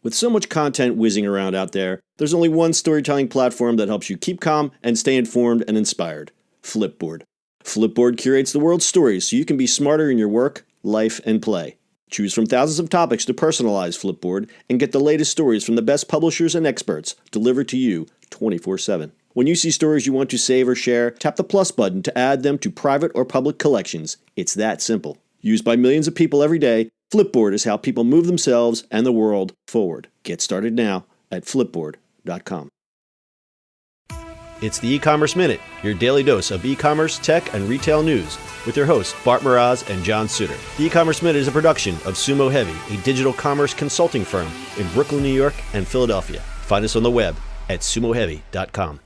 With so much content whizzing around out there, there's only one storytelling platform that helps you keep calm and stay informed and inspired: Flipboard. Flipboard curates the world's stories so you can be smarter in your work, life, and play. Choose from thousands of topics to personalize Flipboard and get the latest stories from the best publishers and experts delivered to you 24/7. When you see stories you want to save or share, tap the plus button to add them to private or public collections. It's that simple. Used by millions of people every day, Flipboard is how people move themselves and the world forward. Get started now at flipboard.com. It's the E-Commerce Minute, your daily dose of e-commerce, tech, and retail news, with your hosts Bart Mraz and John Suter. The E-Commerce Minute is a production of Sumo Heavy, a digital commerce consulting firm in Brooklyn, New York, and Philadelphia. Find us on the web at sumoheavy.com.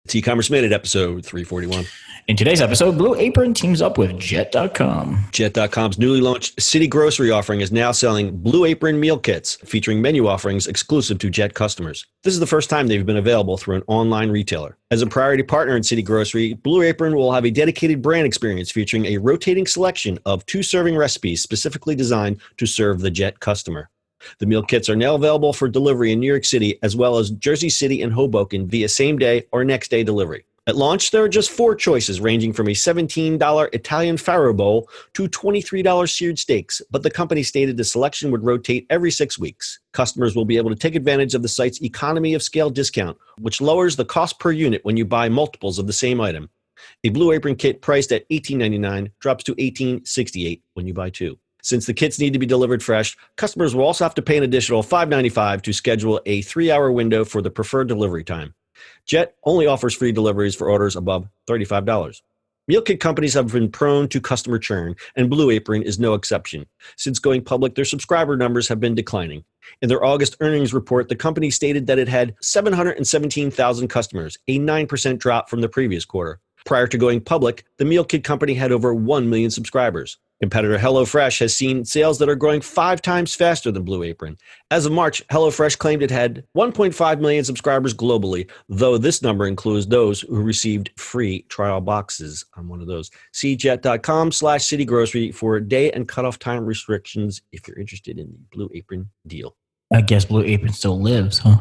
It's E-Commerce Minute, episode 341. In today's episode, Blue Apron teams up with Jet.com. Jet.com's newly launched City Grocery offering is now selling Blue Apron meal kits, featuring menu offerings exclusive to Jet customers. This is the first time they've been available through an online retailer. As a priority partner in City Grocery, Blue Apron will have a dedicated brand experience featuring a rotating selection of 2-serving recipes specifically designed to serve the Jet customer. The meal kits are now available for delivery in New York City, as well as Jersey City and Hoboken via same-day or next-day delivery. At launch, there are just 4 choices, ranging from a $17 Italian farro bowl to $23 seared steaks, but the company stated the selection would rotate every 6 weeks. Customers will be able to take advantage of the site's economy of scale discount, which lowers the cost per unit when you buy multiples of the same item. A Blue Apron kit priced at $18.99 drops to $18.68 when you buy 2. Since the kits need to be delivered fresh, customers will also have to pay an additional $5.95 to schedule a 3-hour window for the preferred delivery time. Jet only offers free deliveries for orders above $35. Meal kit companies have been prone to customer churn, and Blue Apron is no exception. Since going public, their subscriber numbers have been declining. In their August earnings report, the company stated that it had 717,000 customers, a 9% drop from the previous quarter. Prior to going public, the meal kit company had over 1 million subscribers. Competitor HelloFresh has seen sales that are growing 5 times faster than Blue Apron. As of March, HelloFresh claimed it had 1.5 million subscribers globally, though this number includes those who received free trial boxes. I'm one of those. See jet.com/citygrocery for day and cutoff time restrictions if you're interested in the Blue Apron deal. I guess Blue Apron still lives, huh?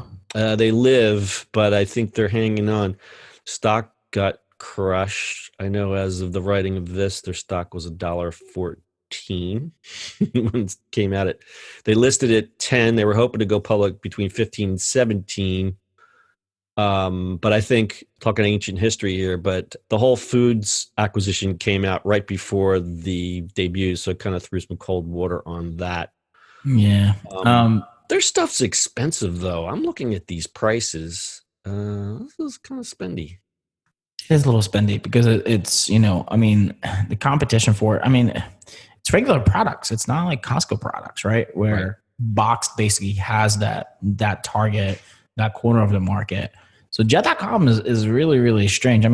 They live, but I think they're hanging on. Stock got crushed. I know as of the writing of this, their stock was $1.14 when it came out. They listed at 10. They were hoping to go public between 15 and 17. But I think, talking ancient history here, but the Whole Foods acquisition came out right before the debut, so it kind of threw some cold water on that. Yeah. Their stuff's expensive, though. I'm looking at these prices. This is kind of spendy. It is a little spendy because it's, the competition for it. It's regular products. It's not like Costco products, right? Where Box basically has that target, that corner of the market. So Jet.com is really, really strange.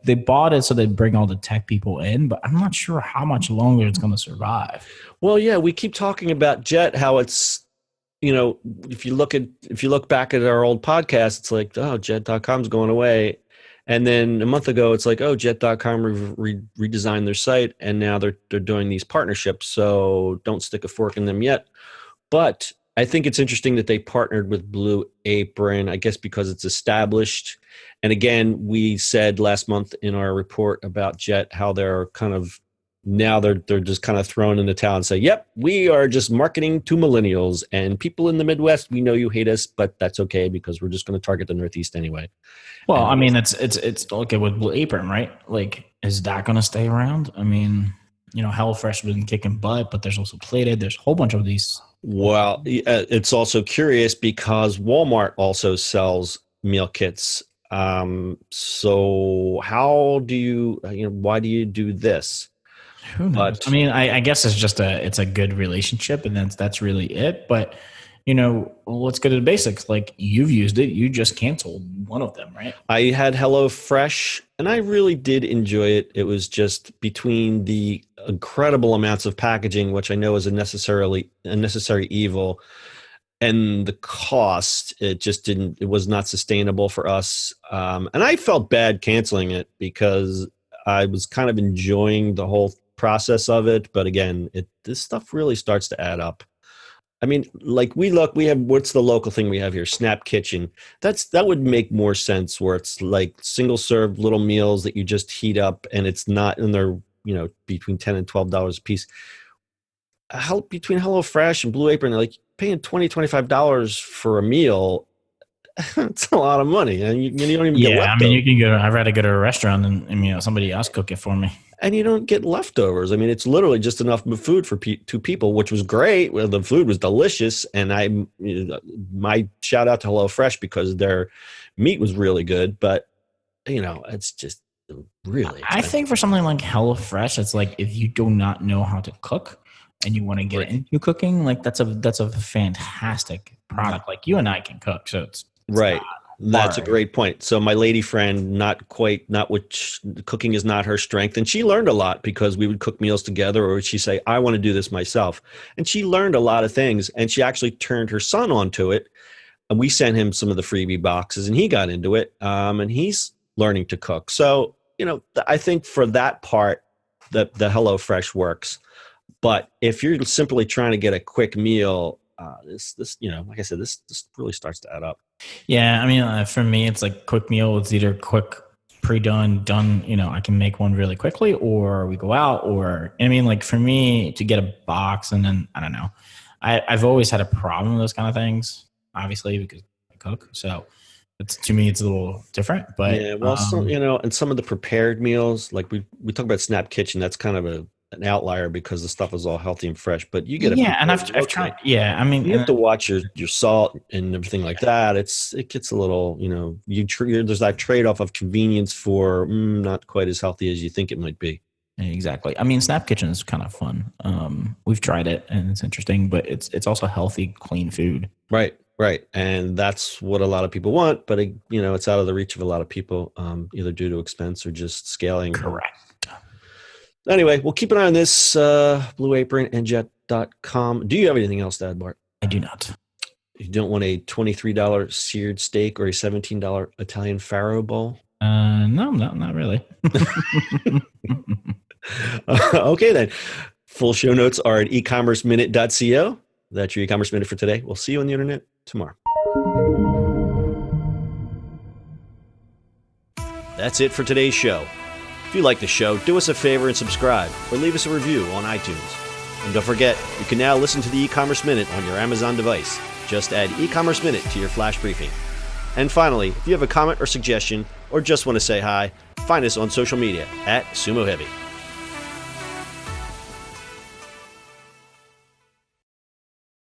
They bought it so they bring all the tech people in, but I'm not sure how much longer it's going to survive. Well, yeah, we keep talking about Jet, how it's, if you look back at our old podcast, it's like, oh, Jet.com's going away. And then a month ago, it's like, oh, Jet.com redesigned their site, and now they're doing these partnerships. So don't stick a fork in them yet. But I think it's interesting that they partnered with Blue Apron, I guess because it's established. And again, we said last month in our report about Jet how they're kind of now they're just kind of thrown in the towel and say, yep, we are just marketing to millennials and people in the Midwest. We know you hate us, but that's okay because we're just going to target the Northeast anyway. Well, it's okay with Blue Apron, right? Like, is that going to stay around? HelloFresh has been kicking butt, but there's also Plated. There's a whole bunch of these. Well, it's also curious because Walmart also sells meal kits. So how do you, why do you do this? Who knows? But, I guess it's a good relationship, and that's really it. But let's go to the basics. Like, you've used it, you just canceled one of them, right? I had HelloFresh, and I really did enjoy it. It was just between the incredible amounts of packaging, which I know is a necessary evil, and the cost. It was not sustainable for us. And I felt bad canceling it because I was kind of enjoying the whole process of it. But again, this stuff really starts to add up. I mean, like we have, what's the local thing we have here? Snap Kitchen. That would make more sense, where it's like single serve little meals that you just heat up, and it's not, and they're, between $10 and $12 a piece. Between HelloFresh and Blue Apron, like paying $20, $25 for a meal, it's a lot of money, and you don't even get leftovers. I mean, you can go. I'd rather go to a restaurant and somebody else cook it for me. And you don't get leftovers. I mean, it's literally just enough food for two people, which was great. Well, the food was delicious, and my shout out to HelloFresh because their meat was really good. But it's just really expensive. I think for something like HelloFresh, it's like if you do not know how to cook and you want to get into cooking, like that's a fantastic product. Like you and I can cook, so it's right. That's a great point. So my lady friend, cooking is not her strength. And she learned a lot because we would cook meals together, or she'd say, I want to do this myself. And she learned a lot of things, and she actually turned her son onto it. And we sent him some of the freebie boxes, and he got into it. And he's learning to cook. So, I think for that part, the HelloFresh works. But if you're simply trying to get a quick meal, this like I said, this really starts to add up. Yeah, I mean, for me, it's like quick meal. It's either quick, done. I can make one really quickly, or we go out, or I mean, like for me to get a box, and then I don't know. I've always had a problem with those kind of things, obviously because I cook. So to me, it's a little different. But yeah, well, and some of the prepared meals, like we talk about Snap Kitchen, that's kind of an outlier because the stuff is all healthy and fresh, but you get and I've tried. Yeah, I mean, you have to watch your salt and everything like that. It gets a little, there's that trade off of convenience for not quite as healthy as you think it might be. Exactly. I mean, Snap Kitchen is kind of fun. We've tried it and it's interesting, but it's also healthy, clean food. Right. And that's what a lot of people want, but it's out of the reach of a lot of people, either due to expense or just scaling. Correct. Anyway, we'll keep an eye on this, Blue Apron and Jet.com. Do you have anything else to add, Bart? I do not. You don't want a $23 seared steak or a $17 Italian farro bowl? No, not really. Okay, then. Full show notes are at ecommerceminute.co. That's your e-commerce minute for today. We'll see you on the internet tomorrow. That's it for today's show. If you like the show, do us a favor and subscribe, or leave us a review on iTunes. And don't forget, you can now listen to the e-commerce minute on your Amazon device. Just add e-commerce minute to your flash briefing. And finally, if you have a comment or suggestion, or just want to say hi, find us on social media at Sumo Heavy.